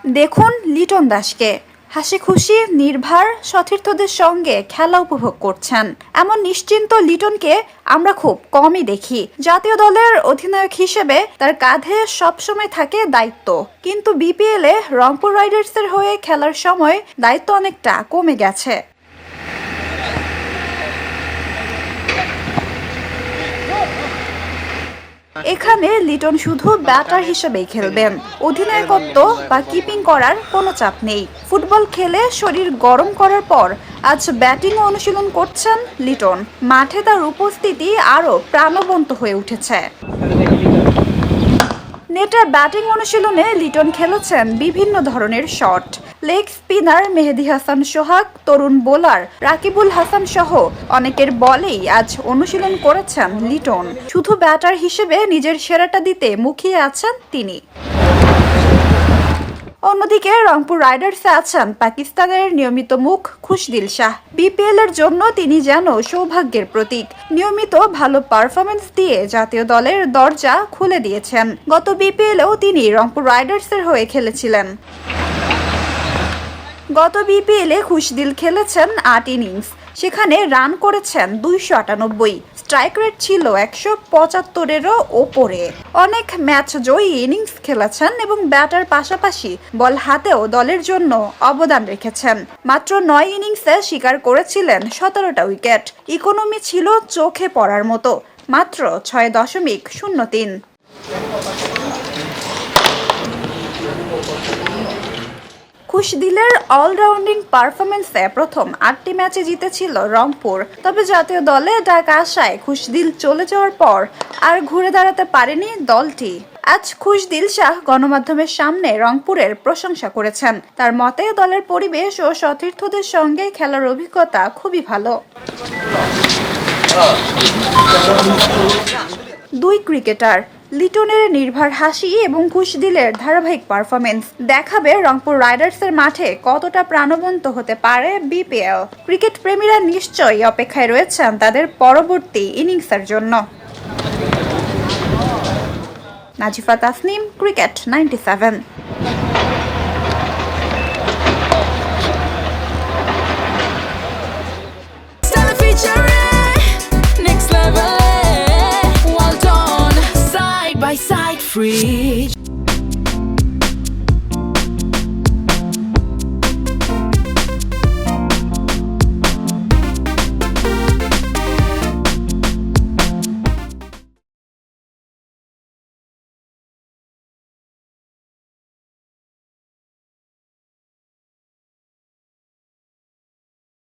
দেখুন লিটন দাসকে হাসি খুশি নির্ভার সতীর্থদের সঙ্গে খেলা উপভোগ করছেন। এমন নিশ্চিন্ত লিটনকে আমরা খুব কমই দেখি। জাতীয় দলের অধিনায়ক হিসেবে তার কাঁধে সবসময় থাকে দায়িত্ব, কিন্তু বিপিএলে রংপুর রাইডার্সের হয়ে খেলার সময় দায়িত্ব অনেকটা কমে গেছে। এখানে লিটন শুধু ব্যাটার হিসেবেই খেলবেন। অধিনায়কত্ব বা কিপিং করার কোনো চাপ নেই। ফুটবল খেলে শরীর গরম করার পর আজ ব্যাটিং অনুশীলন করছেন লিটন। মাঠে তার উপস্থিতি আরও প্রাণবন্ত হয়ে উঠেছে। নেটের ব্যাটিং অনুশীলনে লিটন খেলেছেন বিভিন্ন ধরনের শট। লেগ স্পিনার মেহেদী হাসান সোহাগ, তরুণ বোলার রাকিবুল হাসান সহ অনেকের বলেই আজ অনুশীলন করেছেন লিটন। শুধু ব্যাটার হিসেবে নিজের সেরাটা দিতে মুখিয়ে আছেন তিনি। অন্যদিকে রংপুর রাইডার্সে আছেন পাকিস্তানের নিয়মিত মুখ খুশদিল শাহ। বিপিএল এর জন্য তিনি যেন সৌভাগ্যের প্রতীক। নিয়মিত ভালো পারফরমেন্স দিয়ে জাতীয় দলের দরজা খুলে দিয়েছেন। গত বিপিএলেও তিনি রংপুর রাইডার্সের হয়ে খেলেছিলেন। গত বিপিএলে খুশদিল খেলেছেন ৮ ইনিংস, সেখানে রান করেছেন ২৯৮। স্ট্রাইক রেট ছিল ১৭৫-এরও ওপরে। অনেক ম্যাচ জয়ী ইনিংস খেলেছেন এবং ব্যাটার পাশাপাশি বল হাতেও দলের জন্য অবদান রেখেছেন। মাত্র ৯ ইনিংসে শিকার করেছিলেন ১৭টা উইকেট। ইকোনমি ছিল চোখে পড়ার মতো, মাত্র ৬.০৩। খুশদিলের অলরাউন্ডিং পারফরমেন্সে প্রথম ৮টি ম্যাচে জিতেছিল রংপুর। তবে জাতীয় দলে ডাকা আসায় খুশদিল চলে যাওয়ার পর আর ঘুরে দাঁড়াতে পারেনি দলটি। আজ খুশদিল শাহ গণমাধ্যমের সামনে রংপুরের প্রশংসা করেছেন। তার মতে দলের পরিবেশ ও সতীর্থদের সঙ্গে খেলার অভিজ্ঞতা খুবই ভালো। দুই ক্রিকেটার লিটনের নির্ভার হাসি এবং খুশদিলের ধারাবাহিক পারফরমেন্স দেখাবে রংপুর রাইডার্সের মাঠে কতটা প্রাণবন্ত হতে পারে বিপিএল। ক্রিকেট প্রেমীরা নিশ্চয়ই অপেক্ষায় রয়েছেন তাদের পরবর্তী ইনিংসের জন্য। নাজিফা তাসনিম, ক্রিকেট 97। Free